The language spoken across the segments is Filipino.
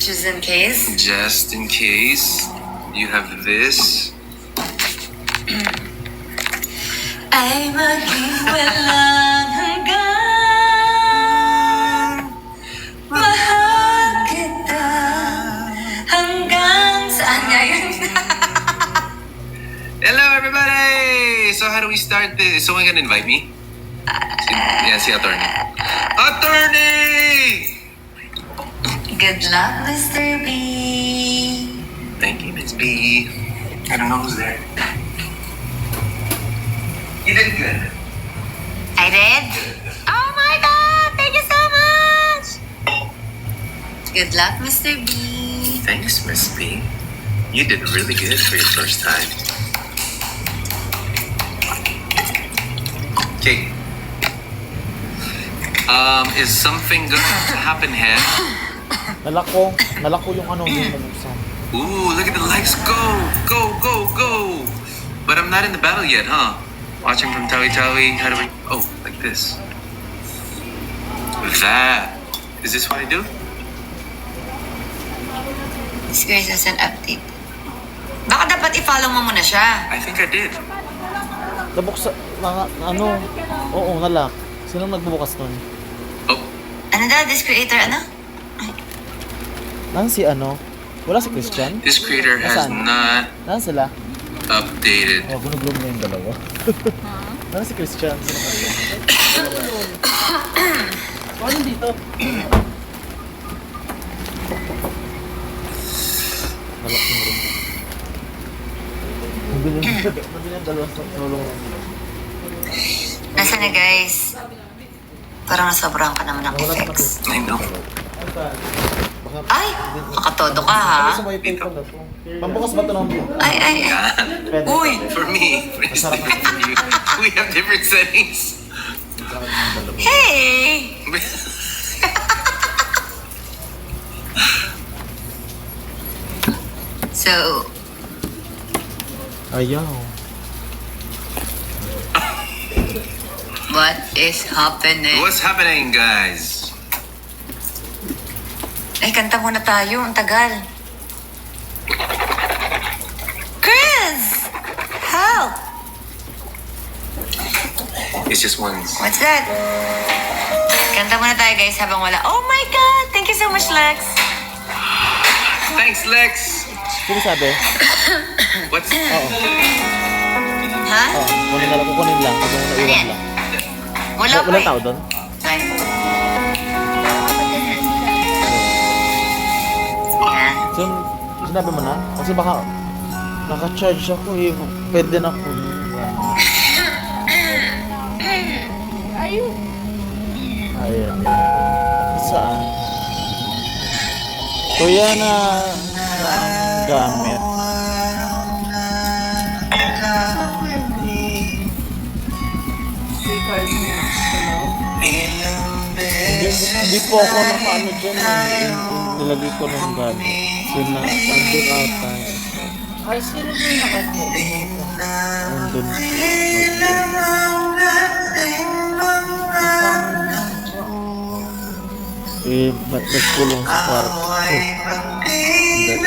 Just in case. Just in case. You have this. Ay maging walang hanggang mahal kita hanggang saan nga yun? Hello, everybody! So how do we start this? Is someone gonna invite me? Si attorney. Attorney! Good luck, Mr. B. Thank you, Miss B. I don't know who's there. You did good. I did? Oh my God! Thank you so much! Good luck, Mr. B. Thanks, Miss B. You did really good for your first time. Okay. Is something going to happen here? Nalako yung ano yung nabuksan. Ooh, look at the legs go! Go, go, go! But I'm not in the battle yet, huh? Watching from Tawi Tawi, how do we... Oh, like this. That. Is this what I do? This guy has an update. Baka dapat i-follow mo muna siya. I think I did. Nabuksan, ano, oo, nalak. Sino nagbubukas nun? Oh, Ano daw, this creator, ano? Naan si ano? Wala si Christian? this creator has Nasaan? not Naan sila? updated. Oh, gunugulong na yung dalawa. Naan si Christian? Ano dito? Nalak yung room. Nabili yung dalawa sa nulong. Nasaan na, guys? Parang nasobrahan ka naman ng effects. I know. Ay! Makatodo ka, ha? Pambukas ba ito ng view? Ay. Pwede. Uy! For me, for you, we have different settings. Hey! So, Ayaw. what is happening? What's happening, guys? Ay, kanta muna tayo. Ang tagal. Chris! Help! It's just one. What's that? Kanta muna tayo, guys, habang wala. Oh my God! Thank you so much, Lex. Thanks, Lex. Sino sabi? What's Oo. Ha? Oo. Kunin na lang. Kukunin lang. Kung naiwan Ayan. lang. Wala pa Walang eh. tao doon? Ay. Ayan. So, sinabi mo na? Kasi baka naka-charge ako eh. Pwede na ako. Ayan. Saan? Kuya na gamit. Hindi po ako nakaano dyan eh. Nilagay ko ng gamit. Sina, andun ata. Ay, sino ba yung nakasya? Andun. Eh, nagkulong sa kwarto. Hindi.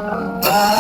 Nagamit ako.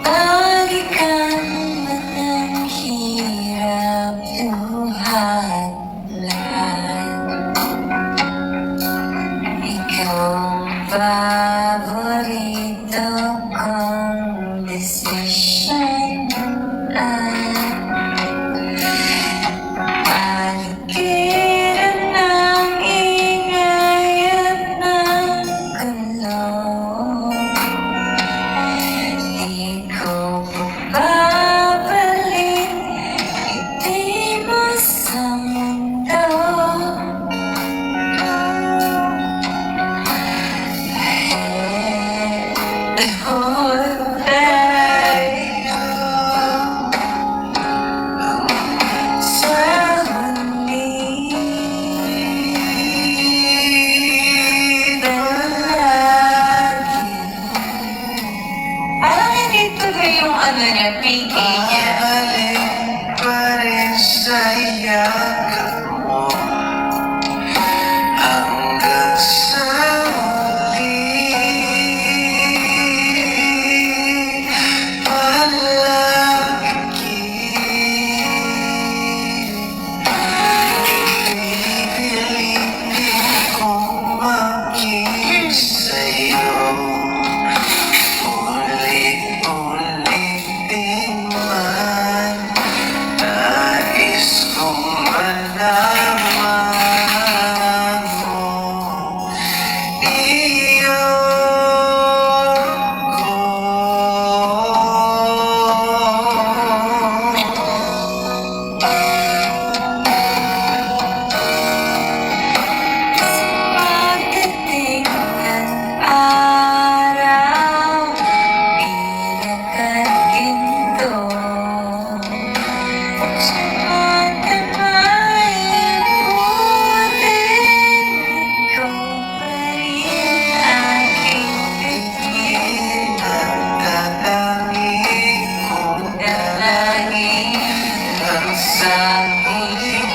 Lagi kang matang hirap buhat lahat. Ikaw ang paborito kong desisyon. Paligiran ng ingay at ng gulo. Di ko babalik, hindi mo sa mundo. The whole day sa huli lagi. Parang hindi tuloy yung ano niya, PK niya. Pa rin sa yakap mo hanggang sa huli. Palagi pipilitin kong maging sa'yo. Ulit-ulitin man, nais kong malaman mo, Pagdating ng araw, iyak at ginto. Sumatamay butin, ikaw pa rin aking bibig. dalangin kong Dalangin ang sa huling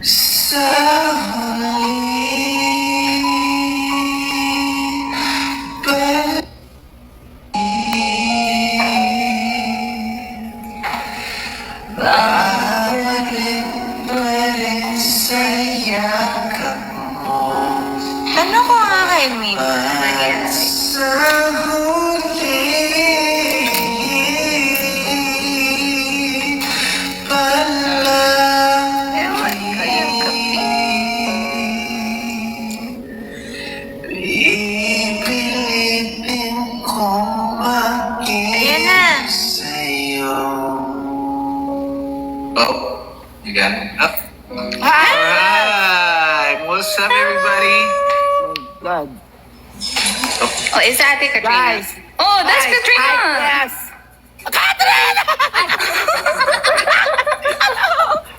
sa huling balik. Babalik pa rin sa yakap mo. Ano ko nga kay Mimi? Sa huli Ewan ko yung kape. pipilitin kong Ayan na. maging sa'yo. Oh, you got it up. Hi! Alright, what's up, everybody? God. Oh, is that Ate Katrina? Guys. Oh, that's Katrina! Yes! Katrina!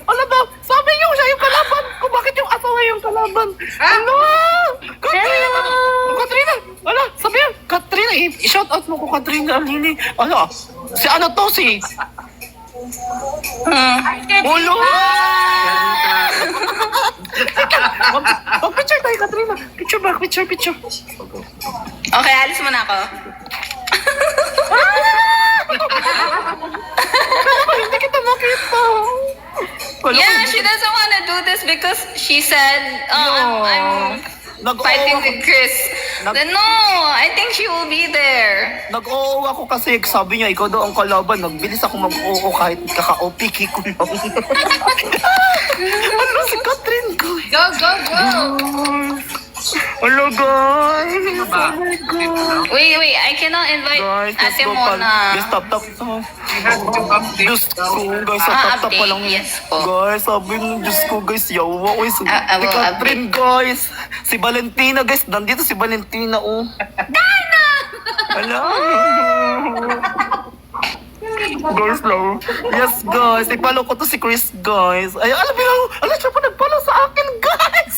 Ano ba? Sabi niyo siya yung kalaban ko. Bakit yung asawa yung kalaban? Ano? Katrina! Katrina! Wala, sabi yan. Katrina, i-shout out mo ko Katrina Alini. Ano? Si ano to? Si... Ulo! Mag-picture tayo, Katrina. Picture ba? Picture. Okay, alis mo na ako. Hindi kita makita. Wala Yeah, ko- she doesn't want to do this because she said, I'm fighting with Chris. Then no, I think she will be there. Nag-oo ako kasi sabi niya, ikaw daw ang kalaban. Nagbilis ako mag-oo kahit kaka-opiki ko lang. Ano si Catherine ko? Go, go, go! Hello guys! Oh my God! Wait, I cannot invite Guys, let's Ate go pal. Mona. Yes, tap. We had to update. Diyos ko, guys, tap pa update, lang. yes po. Guys, sabi ng Diyos ko, guys, yawa ko. Si I will Catherine, guys. Si Valentina, guys. Nandito si Valentina, oh. Dana! Hello! Guys lang. Yes, guys. I-follow ko to si Chris, guys. Ay, alam mo, alam siya pa nag-follow sa akin, guys.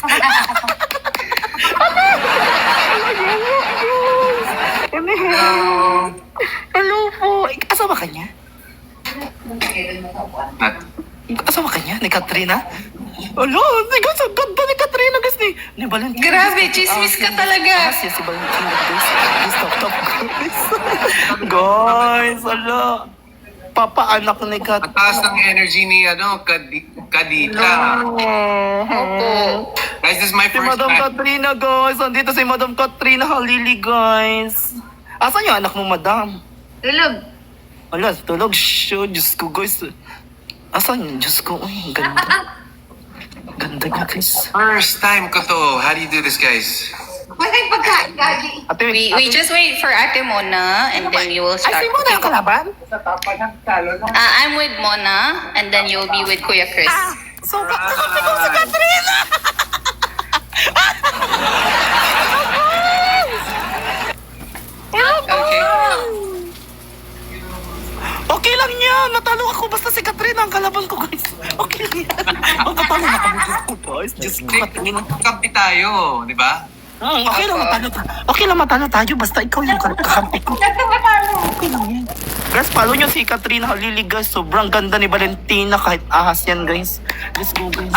Hello po. Asawa ka niya? Not Asawa ka niya? Ni Katrina? Alo, guys, ang ganda ni Katrina, guys. Ni Valentina. Grabe, chismis ka talaga. Yes, si Valentina, guys. Guys, top, guys. Guys, alo. Papa-anak ni Kat. mataas ng energy ni Kadita. Opo. Guys, this is my Si first Madam time. Katrina, guys. Andito si Madam Katrina Halili, guys. Asan yung anak mo, Madam? Tulog. Wala, tulog siya. Diyos ko, guys. Asan yun? Diyos ko, uy, ganda. Ganda niya, guys. First time ko to. How do you do this, guys? Ate, We just wait for Ate Mona and then you will Ay, start. si Mona yung kalaban? I'm with Mona and then you'll be with Kuya Chris. So, kakampi ko si Katrina! Okay. Okay lang yan. Natalo ako. Basta si Katrina ang kalaban ko, guys. Okay lang yan. Ang katalo na kami, Diyos ko, guys. Diyos ko, Katrina. Kampi tayo, di ba? Okay lang matalo tayo. Okay lang matalo tayo. Basta ikaw yung kakampi ko. Okay lang yan. Guys, follow nyo si Katrina Halili, guys. Sobrang ganda ni Valentina. Kahit ahas yan, guys. Let's go, guys.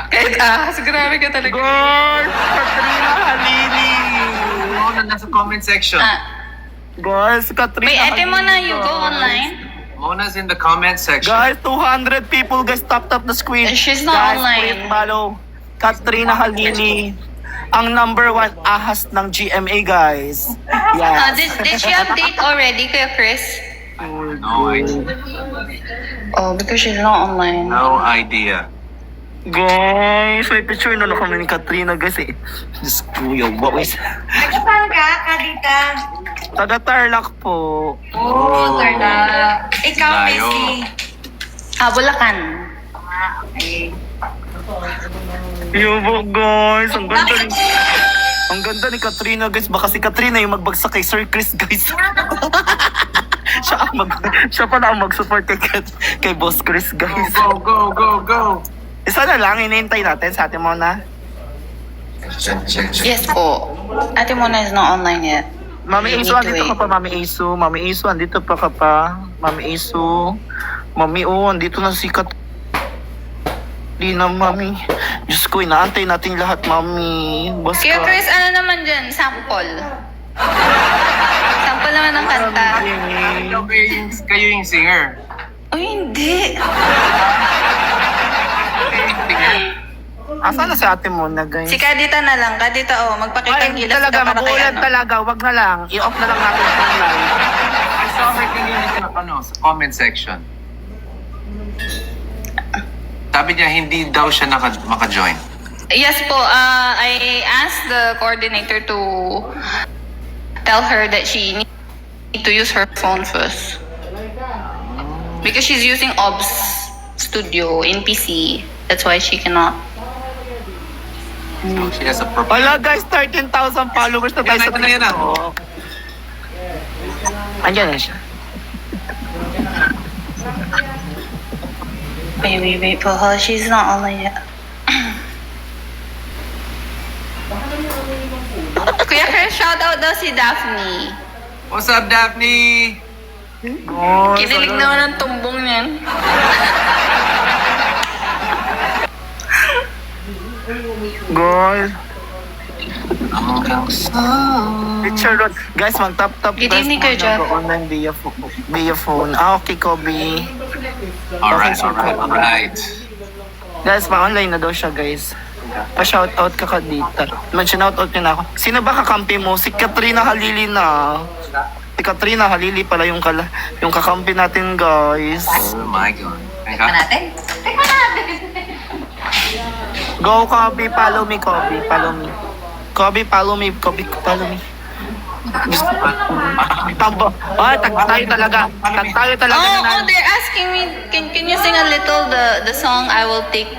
Kahit grabe ka talaga. Guys, Katrina Halili. Oo, nasa comment section. Guys, Katrina Wait, Ate Halili, Mona, you go guys. online? Mona's in the comment section. Guys, 200 people, guys. Tap the screen. She's not guys, online. please follow Katrina Halili. Ang number 1 ahas ng GMA, guys. Yes. Did she update already, Kuya Chris? No idea. Oh, because she's not online. No idea. Guys, may picture na kami ni Katrina, guys eh. Diyos ko, yung boys. Nagpapang ka, Kadita? Taga Tarlac po. Oo, Tarda. Ikaw, Layo. Messi. Bulacan. Okay. Yubo, guys. Ang ganda ni... Ang ganda ni Katrina, guys. Baka si Katrina yung magbagsak kay Sir Chris, guys. siya pala ang mag-support kay Boss Chris, guys. Go, go, go, go. Isa na lang, inintay natin sa atin muna. Check. Yes po. Ate Mona is not online yet. Mami We Isu, need to andito ka wait. pa, Mami Isu. Mami Isu, andito pa ka pa. Mami Isu. Mami, andito na si Katrina, Mami. Diyos ko, inaantay natin lahat, Mami. Basta. Kuya Chris, ano naman dyan? Sample. Sample naman ng kanta. Kayo yung singer. Oh, hindi. Asa na si ate mo na, guys? Si Kadita na lang. Kadita, magpakitang Ay, gilas talaga, ka para kay mag-uulan ano. talaga. Wag na lang. I-off na lang natin yung live. I saw her kanina sa comment section. Sabi niya, hindi daw siya maka-join. Yes po, I asked the coordinator to tell her that she need to use her phone first. Because she's using OBS Studio in PC. That's why she cannot. So she has a purpose. Wala, guys. 13,000 followers na tayo sa Yan na, yan na. TikTok. Andiyan na siya. Wait for her. She's not online yet. Kuya Chris, shout out daw si Daphne. What's up, Daphne? Guys, Kinilig wala. naman ang tumbong niyan. Guys. Hanggang sa... Picture doon. Guys, mag-tap-tap. Good guys, evening, Kuya Jeff. Online via phone. Okay, Kobe. Alright. Guys, pa-online na daw siya, guys. Pa-shoutout ka dito. Man-shoutout niya na ako. Sino ba kakampi mo? Si Katrina Halili na. Si Katrina Halili pala yung kakampi natin, guys. Oh my God. natin? Go, Kobe. Follow me, Kobe. Follow me. Kobe, follow me. Kobe, follow me. Tambo. Oh, tag tayo talaga. Tag tayo talaga. Oh, they're asking me, can you sing a little the song I will take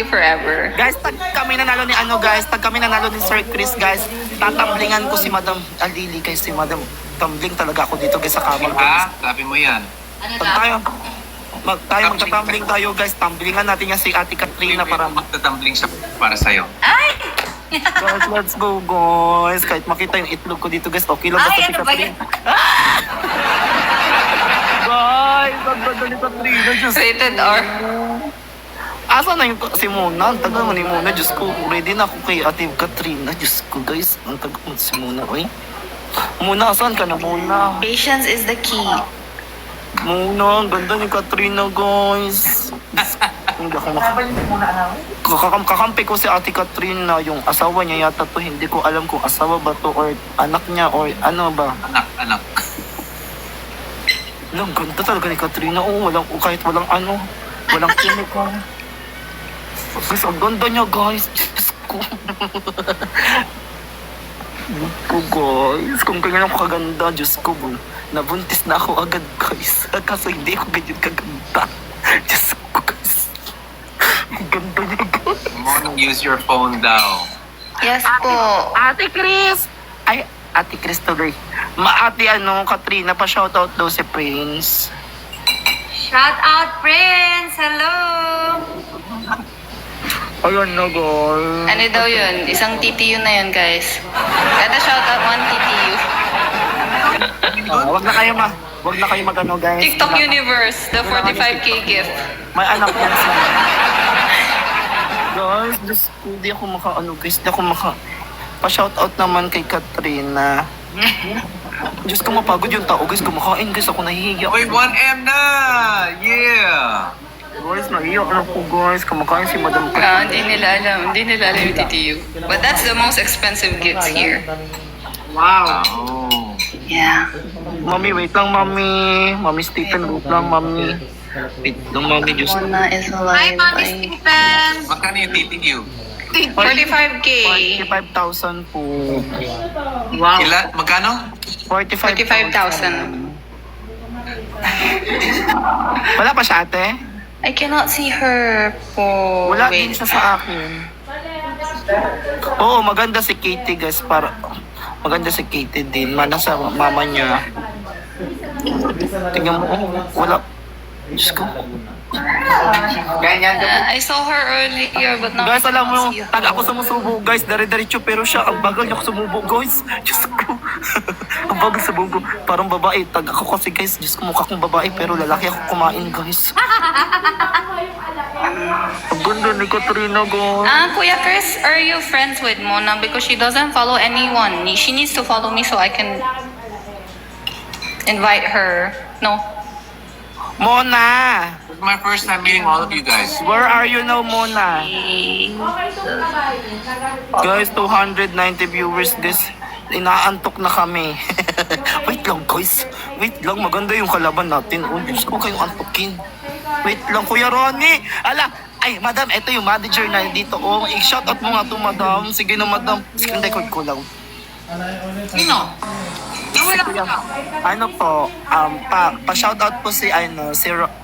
you forever. Guys, tag kami nanalo ni guys. Tag kami nanalo ni Sir Chris, guys. Tatamblingan ko si Madam Alili, guys. Si Madam magtatumbling talaga ako dito guys sa kama guys. Ha? Sabi mo yan. Pag tayo, magtatumbling tayo guys. Tumblingan natin yan si Ate Katrina para magtatumbling siya para sa'yo. guys, let's go guys. Kahit makita yung itlog ko dito guys, okay lang ba Ay, sa si ano ba Katrina? Guys, ang ganda ni Katrina. Diyos Rated ko. R. Asa na yung si Mona? Ang tagal mo ni Mona. Diyos ko, ready na ako kay Ate Katrina. Diyos ko guys, ang tagal mo si Mona. Uy. Mona, saan ka na Mona? Patience is the key. Mona, ang ganda ni Katrina guys. Hindi ako kakampi ko si Ate Katrina, yung asawa niya yata to, hindi ko alam kung asawa ba to or anak niya or ano ba. Anak. Ang ganda talaga ni Katrina, kahit walang chemical. Guys, ang ganda niya guys, Diyos ko. Diyos ko guys, kung ganyan ako kaganda, Diyos ko bro. Nabuntis na ako agad guys, kaso hindi ako ganyan kaganda. Diyos ko guys. Ang ganda niya guys. Mona, use your phone daw. Yes po. Ate Chris! Ay, Ate Chris tuloy. Ate Katrina, pa-shoutout daw si Prince. Shout out, Prince! Hello! Ayun na guys. Ano daw yun? Isang TTU na yun, guys. Kada shoutout, one TTU. Wag na kayo magano guys. TikTok Universe, the 45K gift. May anak yan sa guys, Diyos ko, hindi ako guys, hindi ako pa-shoutout naman kay Katrina. Diyos ko, mapagod yung tao guys, kumakain guys, ako nahihiya. Uy, 1M na! Yeah! Guys, nahihiya ako guys, kumakain si Madam Ah, Katrina. hindi nila alam yung TTU. But that's the most expensive gifts here. Wow. Oh. Yeah. Mami, wait lang mami. Mami Stephen, wait lang mami. Wait lang mami, Diyos ko. Mona is Hi, alive. Mommy Stephen! Magkano yung TTU? 45K. 45,000 po. Ilan? Magkano? 45,000. Wala pa siya ate? I cannot see her po. Wala din siya sa akin. Oo, maganda si Katie guys. Maganda si Katie din. Mana sa mama niya. Tingnan mo, wala. Diyos ko. I saw her earlier, but now Guys, alam mo, I cannot see her. tag ako sumusubo guys. Dari-diretso pero siya, ang bagal niya sumubo guys. Diyos ko. Ang bagal sumubo. Parang babae. Tag ako kasi guys. Diyos ko, mukha kong babae pero lalaki ako kumain guys. Ang ganda ni Katrina guys. Kuya Chris, are you friends with Mona? Because she doesn't follow anyone. She needs to follow me so I can invite her. No. Mona! This is my first time meeting all of you guys. Where are you now, Mona? Guys, 290 viewers this. Inaantok na kami. Wait lang, guys. Wait lang, maganda yung kalaban natin. Oh, Diyos ko kayong antokin. Wait lang, Kuya Ronnie. Ay, madam, ito yung manager na dito. Oh, i-shoutout mo nga to, madam. Sige na, madam. Screen record ko lang. Sino? Kuya, ano po, pa-shoutout po si,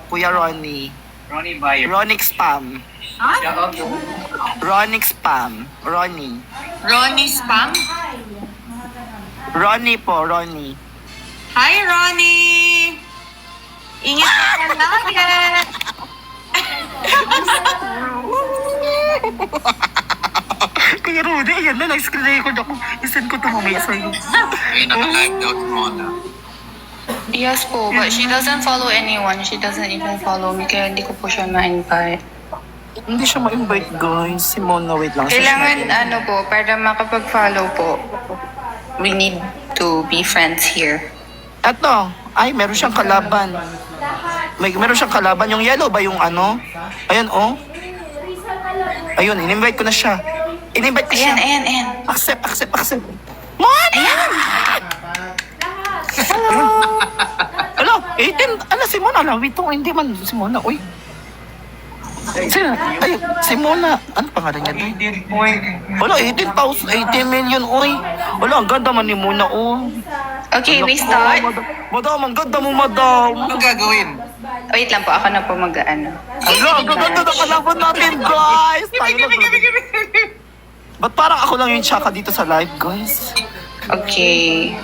Kuya Ronnie. Ronnie Bayer. Ronnie Spam. Ronnie Spam. Ronnie. Ronnie Spam? Ronnie po, Ronnie. Hi, Ronnie! Ingat ka lagi! Kuya Rudy, ayan na, nag-screen record ako. Isend ko ito mamaya sa'yo. Ay, naka-live daw si Mona. Yes po, but she doesn't follow anyone. She doesn't even follow me, kaya hindi ko po siya ma-invite. Hindi siya ma-invite, guys. Si Mona, wait lang. Kailangan, po, para makapag-follow po, we need to be friends here. Eto, ay, meron siyang kalaban. Meron siyang kalaban. Yung yellow ba yung ano? Ayun, oh. Ayun, in-invite ko na siya. In-invite ko siya. Ayan. Accept. Mona! Hello, 18. Ano si Mona? Wait, hindi man si Mona. Uy. Si Mona. Ano pangalan niya? Wala, 18 million. Uy. Wala, ang ganda man ni Mona. Oh. Okay, we start. Madam, ang ganda mo, madam. Anong gagawin? Wait lang po, ako na po mag-ano. Ala, ang ganda na kalaban natin, guys. Tayo na. Ba't parang ako lang yung tsaka dito sa live, guys? Okay.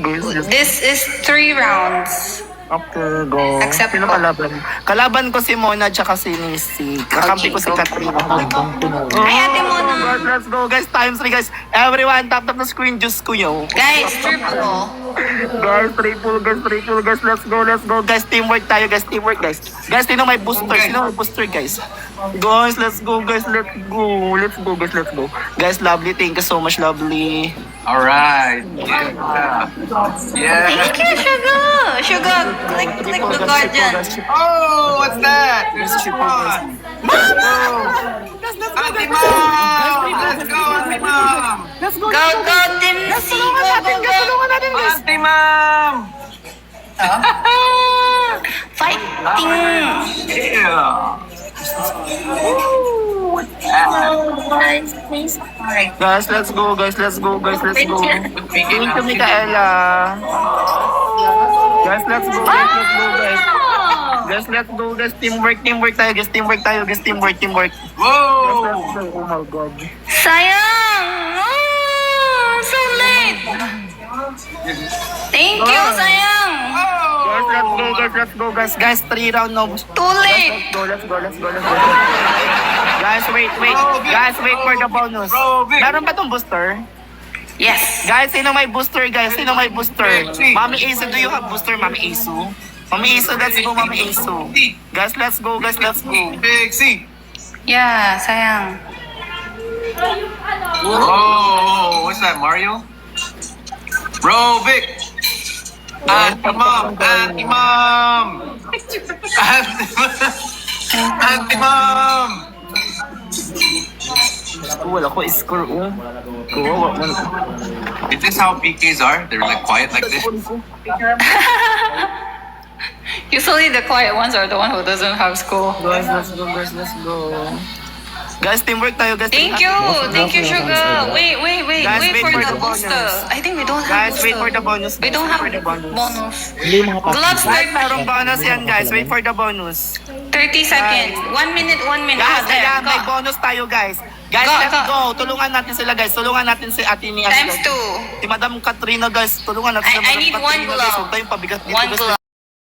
Guys, just This is 3 rounds. after go. Accept Sino ko. kalaban? Kalaban ko si Mona tsaka si Nisi. Kakampi Okay, ko si go. Katrina. Ay, ate Mona. Guys, let's go guys. Times 3 guys. Everyone, tap the screen. Diyos ko yo. Guys, triple. Guys, triple guys. Let's go. Guys, teamwork tayo guys. Teamwork guys. Guys, sino may booster? Sino may booster guys? Guys, let's go guys. Let's go guys. Guys, lovely. Thank you so much, lovely. All right. Yeah. Yeah. Thank you, Sugar. Sugar, click the guardian. Oh, what's that? There's one. Auntie Mom! Let's go, Auntie Mom! Go, Team Nasi. Go. Tulungan natin guys. Auntie Mom! Fighting. Yeah. Guys, let's go. Thank you, Micaela. Guys, let's go. Guys, let's go. Teamwork tayo, guys. Teamwork. Whoa! Oh my God. Sayang. Oh, so late. Thank you, sayang. Guys, let's go. Guys, 3 round no. Too late. Let's go. Guys, wait. Guys, wait for the bonus. Bro, Vic. Meron ba tong booster? Yes. Guys, sino may booster, guys? Mami Asu, do you have booster, Mami Asu? Mami Asu, let's go, Mami Asu. Guys, let's go. Big C. Yeah, sayang. Whoa, what's that, Mario? Bro, Vic. Auntie Mom. Auntie Mom. Wala ko score, Is this how PKs are? They're like quiet like this? Usually the quiet ones are the one who doesn't have school. Guys, let's go. Guys, teamwork tayo, guys. Thank you, Sugar. Wait Guys, for wait for the the booster. bonus. I think we don't have Guys, booster. wait for the bonus. We don't have Wait for the bonus. bonus. Gloves, Guys, merong bonus yan, guys. Wait for the bonus. 30 seconds. 1 minute. Guys, There, ayan, may go. bonus tayo, guys. Guys, Go, let's go. go. Tulungan natin sila, guys. Tulungan natin si Ate ni Times 2. Si Madam Katrina, guys. Tulungan natin si I Madam need Katrina, one guys. glove. Huwag tayong pabigat dito, One guys. glove.